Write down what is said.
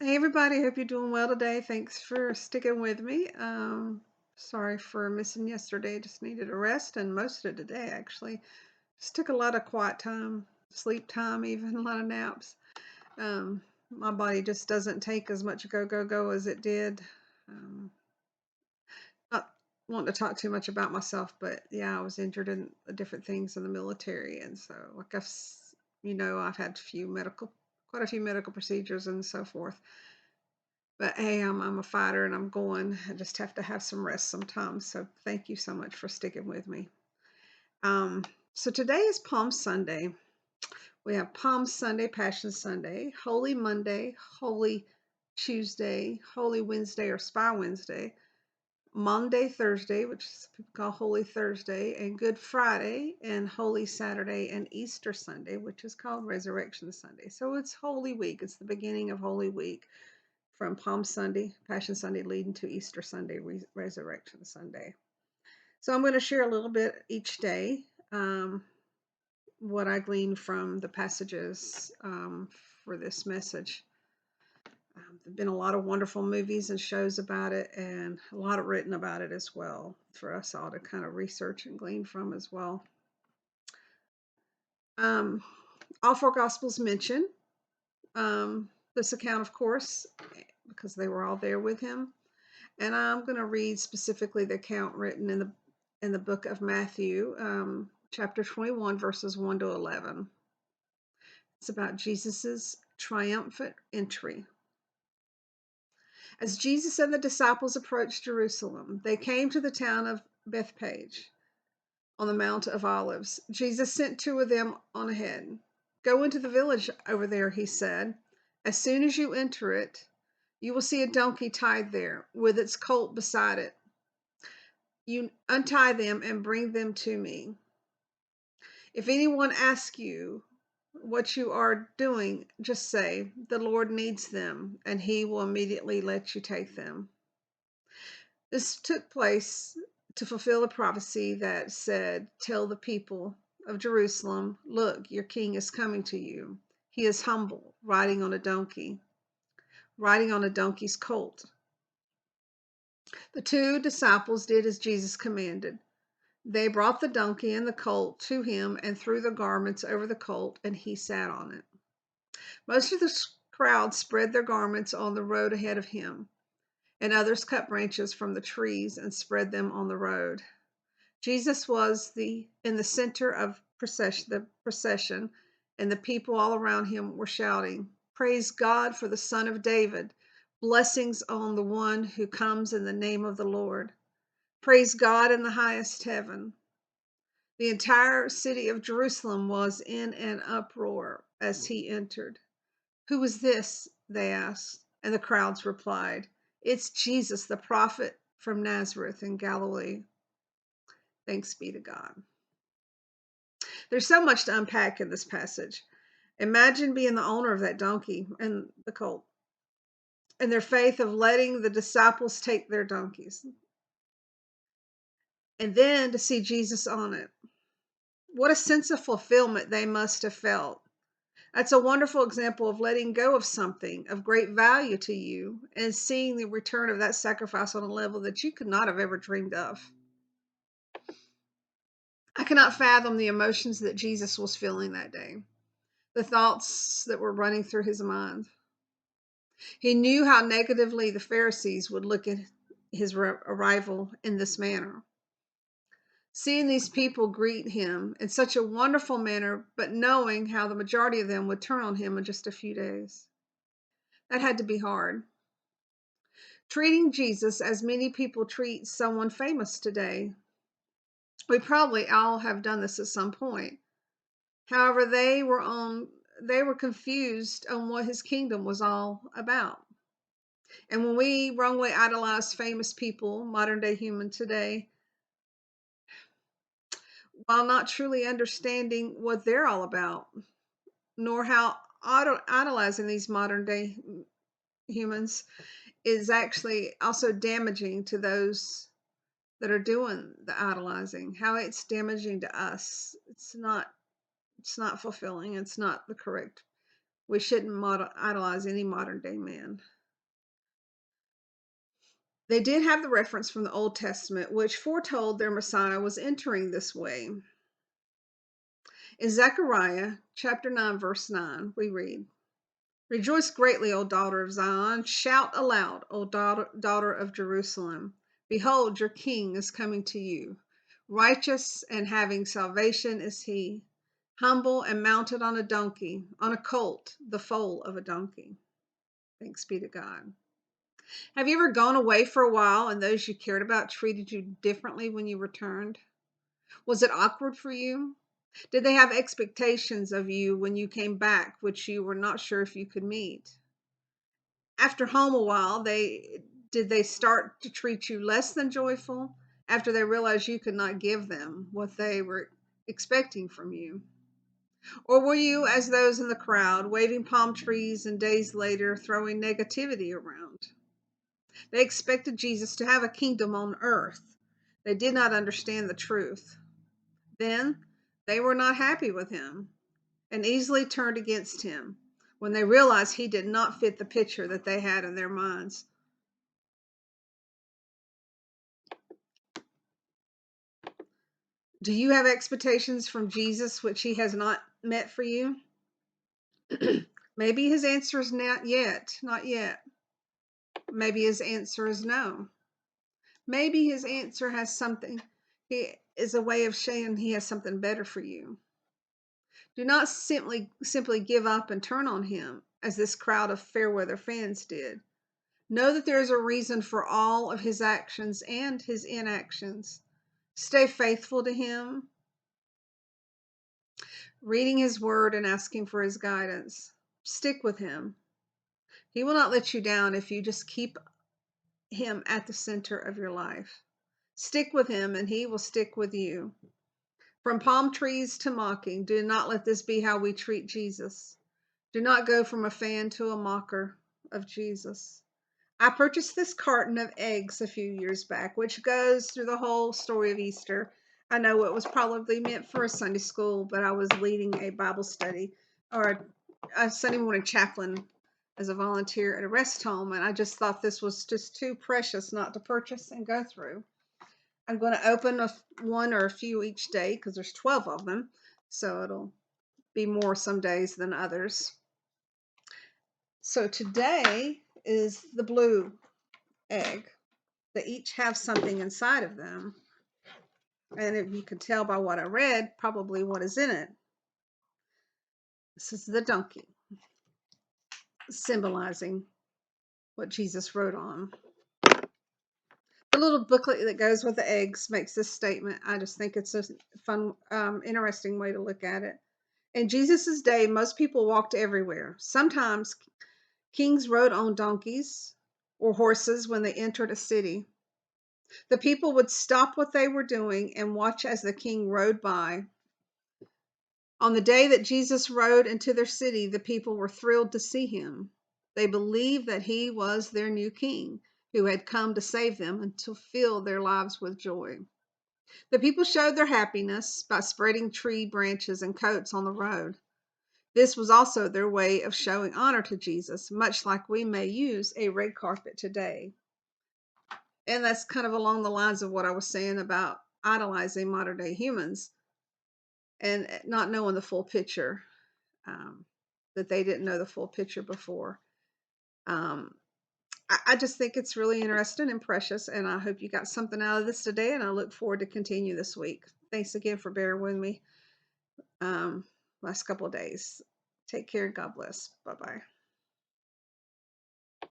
Hey everybody, hope you're doing well today. Thanks for sticking with me. Sorry for missing yesterday. Just needed a rest and most of today actually. Just took a lot of quiet time, sleep time, even a lot of naps. My body just doesn't take as much go go go as it did. Um, Not wanting to talk too much about myself, but yeah, I was injured in different things in the military, and so like I've had quite a few medical procedures and so forth. But hey, I'm a fighter and I'm going. I just have to have some rest sometimes. So thank you so much for sticking with me. Um, so today is Palm Sunday. We have Palm Sunday, Passion Sunday, Holy Monday, Holy Tuesday, Holy Wednesday or Spy Wednesday, Monday, Thursday, which is people call Holy Thursday, and Good Friday, and Holy Saturday, and Easter Sunday, which is called Resurrection Sunday. So it's Holy Week. It's the beginning of Holy Week from Palm Sunday, Passion Sunday, leading to Easter Sunday, Resurrection Sunday. So I'm going to share a little bit each day, what I gleaned from the passages for this message. There've been a lot of wonderful movies and shows about it, and a lot of written about it as well for us all to kind of research and glean from as well. Um, all four Gospels mention this account, of course, because they were all there with him. And I'm going to read specifically the account written in the book of Matthew, chapter 21, verses 1 to 11. It's about Jesus's triumphant entry. As Jesus and the disciples approached Jerusalem, they came to the town of Bethpage on the Mount of Olives. Jesus sent two of them on ahead. Go into the village over there, he said. As soon as you enter it, you will see a donkey tied there with its colt beside it. You untie them and bring them to me. If anyone asks you what you are doing, just say, the Lord needs them, and he will immediately let you take them. This took place to fulfill a prophecy that said, tell the people of Jerusalem, look, your king is coming to you. He is humble, riding on a donkey's colt. The two disciples did as Jesus commanded. They brought the donkey and the colt to him and threw the garments over the colt, and he sat on it. Most of the crowd spread their garments on the road ahead of him, and others cut branches from the trees and spread them on the road. Jesus was in the center of the procession, and the people all around him were shouting, praise God for the Son of David. Blessings on the one who comes in the name of the Lord. Praise God in the highest heaven. The entire city of Jerusalem was in an uproar as he entered. Who is this? They asked, and the crowds replied, it's Jesus, the prophet from Nazareth in Galilee. Thanks be to God. There's so much to unpack in this passage. Imagine being the owner of that donkey and the colt, and their faith of letting the disciples take their donkeys, and then to see Jesus on it. What a sense of fulfillment they must have felt. That's a wonderful example of letting go of something of great value to you and seeing the return of that sacrifice on a level that you could not have ever dreamed of. I cannot fathom the emotions that Jesus was feeling that day, the thoughts that were running through his mind. He knew how negatively the Pharisees would look at his arrival in this manner. Seeing these people greet him in such a wonderful manner, but knowing how the majority of them would turn on him in just a few days. That had to be hard. Treating Jesus as many people treat someone famous today. We probably all have done this at some point. However, they were confused on what his kingdom was all about. And when we wrongly idolize famous people, modern day human today, while not truly understanding what they're all about, nor how idolizing these modern day humans is actually also damaging to those that are doing the idolizing, how it's damaging to us. It's not fulfilling. It's not the correct We shouldn't idolize any modern day man. They did have the reference from the Old Testament, which foretold their Messiah was entering this way. In Zechariah chapter 9, verse 9, we read, Rejoice greatly, O daughter of Zion. Shout aloud, O daughter of Jerusalem. Behold, your king is coming to you. Righteous and having salvation is he, humble and mounted on a donkey, on a colt, the foal of a donkey. Thanks be to God. Have you ever gone away for a while and those you cared about treated you differently when you returned? Was it awkward for you? Did they have expectations of you when you came back, which you were not sure if you could meet? After home a while, did they start to treat you less than joyful after they realized you could not give them what they were expecting from you? Or were you as those in the crowd, waving palm trees and days later throwing negativity around? They expected Jesus to have a kingdom on earth. They did not understand the truth. Then they were not happy with him and easily turned against him when they realized he did not fit the picture that they had in their minds. Do you have expectations from Jesus which he has not met for you? Maybe his answer is not yet, not yet. Maybe his answer is no. Maybe his answer has something, he is a way of saying he has something better for you. Do not simply give up and turn on him, as this crowd of Fairweather fans did. Know that there is a reason for all of his actions and his inactions. Stay faithful to him, reading his word and asking for his guidance. Stick with him. He will not let you down if you just keep him at the center of your life. Stick with him and he will stick with you. From palm trees to mocking, do not let this be how we treat Jesus. Do not go from a fan to a mocker of Jesus. I purchased this carton of eggs a few years back, which goes through the whole story of Easter. I know it was probably meant for a Sunday school, but I was leading a Bible study or a Sunday morning chaplain as a volunteer at a rest home, and I just thought this was just too precious not to purchase and go through. I'm going to open one or a few each day because there's 12 of them, so it'll be more some days than others. So today is the blue egg. They each have something inside of them. And if you can tell by what I read, probably what is in it. This is the donkey, symbolizing what Jesus wrote on. The little booklet that goes with the eggs makes this statement. I just think it's a fun, interesting way to look at it. In Jesus's day, most people walked everywhere. Sometimes kings rode on donkeys or horses when they entered a city. The people would stop what they were doing and watch as the king rode by. On the day that Jesus rode into their city, the people were thrilled to see him. They believed that he was their new king who had come to save them and to fill their lives with joy. The people showed their happiness by spreading tree branches and coats on the road. This was also their way of showing honor to Jesus, much like we may use a red carpet today. And that's kind of along the lines of what I was saying about idolizing modern day humans and not knowing the full picture, that they didn't know the full picture before. I just think it's really interesting and precious, and I hope you got something out of this today, and I look forward to continue this week. Thanks again for bearing with me last couple of days. Take care. God bless. Bye-bye.